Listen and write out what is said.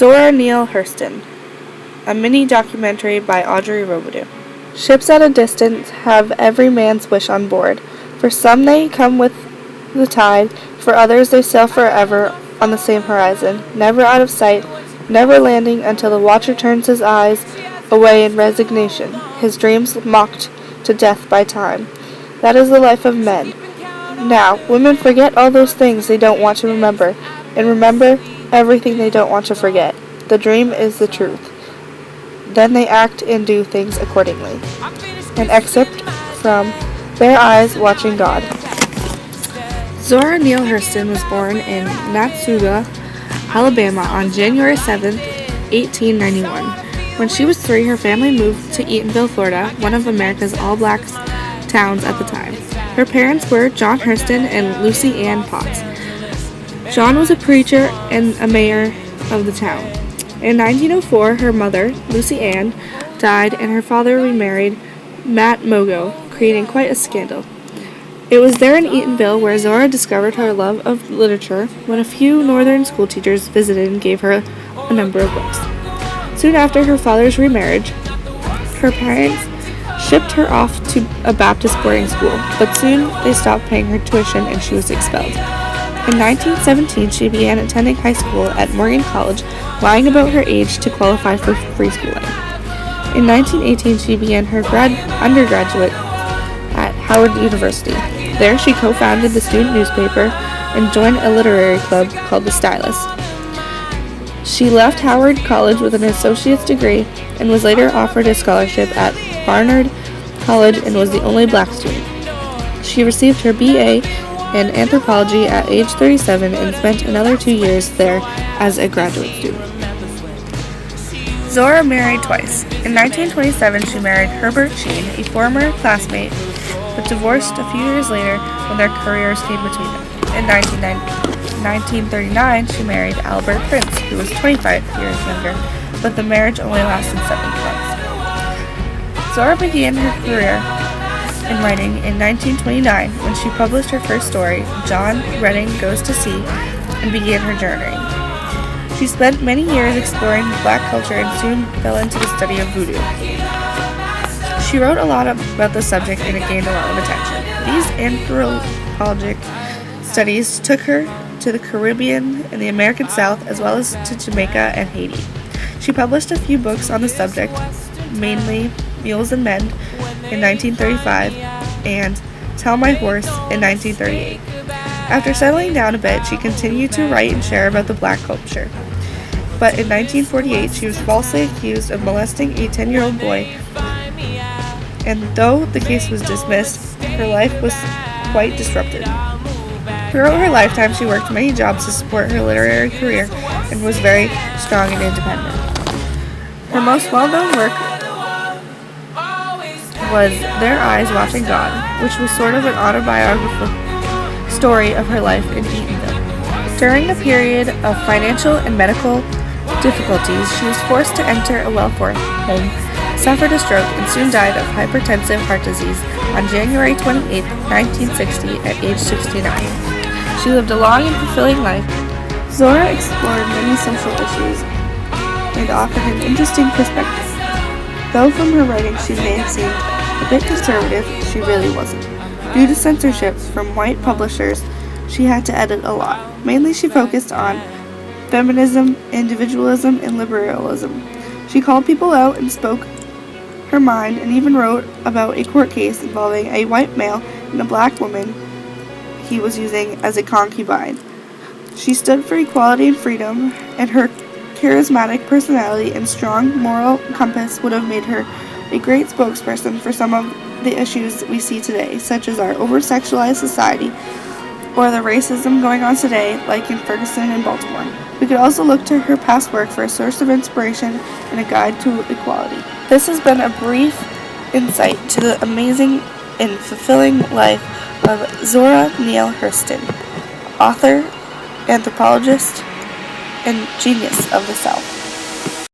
Zora Neale Hurston, a mini-documentary by Audrey Robidoux. Ships at a distance have every man's wish on board. For some they come with the tide, for others they sail forever on the same horizon, never out of sight, never landing until the watcher turns his eyes away in resignation, his dreams mocked to death by time. That is the life of men. Now, women forget all those things they don't want to remember, and remember everything they don't want to forget. The dream is the truth. Then they act and do things accordingly. An excerpt from Their Eyes Watching God. Zora Neale Hurston was born in Natsuga, Alabama on January 7, 1891. When she was 3, her family moved to Eatonville, Florida, one of America's all-black towns at the time. Her parents were John Hurston and Lucy Ann Potts. John was a preacher and a mayor of the town. In 1904, her mother, Lucy Ann, died and her father remarried Matt Mogo, creating quite a scandal. It was there in Eatonville where Zora discovered her love of literature when a few northern schoolteachers visited and gave her a number of books. Soon after her father's remarriage, her parents shipped her off to a Baptist boarding school, but soon they stopped paying her tuition and she was expelled. In 1917, she began attending high school at Morgan College, lying about her age to qualify for free schooling. In 1918, she began her undergraduate at Howard University. There, she co-founded the student newspaper and joined a literary club called The Stylus. She left Howard College with an associate's degree and was later offered a scholarship at Barnard College and was the only black student. She received her BA in anthropology at age 37 and spent another 2 years there as a graduate student. Zora married twice. In 1927, she married Herbert Sheen, a former classmate, but divorced a few years later when their careers came between them. In 1939, she married Albert Prince, who was 25 years younger, but the marriage only lasted 7 months. Zora began her career in writing in 1929 when she published her first story, John Redding Goes to Sea, and began her journeying. She spent many years exploring black culture and soon fell into the study of voodoo. She wrote a lot about the subject and it gained a lot of attention. These anthropologic studies took her to the Caribbean and the American South, as well as to Jamaica and Haiti. She published a few books on the subject, mainly Mules and Men in 1935 and Tell My Horse in 1938. After settling down a bit, she continued to write and share about the black culture. But in 1948, she was falsely accused of molesting a 10-year-old boy, and though the case was dismissed, her life was quite disrupted. Throughout her lifetime, she worked many jobs to support her literary career and was very strong and independent. Her most well-known work was Their Eyes Watching God, which was sort of an autobiographical story of her life in Eatonville. During a period of financial and medical difficulties, she was forced to enter a welfare home, suffered a stroke, and soon died of hypertensive heart disease on January 28, 1960, at age 69. She lived a long and fulfilling life. Zora explored many social issues and offered an interesting perspective. Though from her writing she may have seemed a bit conservative, she really wasn't. Due to censorship from white publishers, she had to edit a lot. Mainly she focused on feminism, individualism, and liberalism. She called people out and spoke her mind, and even wrote about a court case involving a white male and a black woman he was using as a concubine. She stood for equality and freedom, and her charismatic personality and strong moral compass would have made her a great spokesperson for some of the issues we see today, such as our over-sexualized society or the racism going on today, like in Ferguson and Baltimore. We could also look to her past work for a source of inspiration and a guide to equality. This has been a brief insight to the amazing and fulfilling life of Zora Neale Hurston, author, anthropologist, and genius of the South.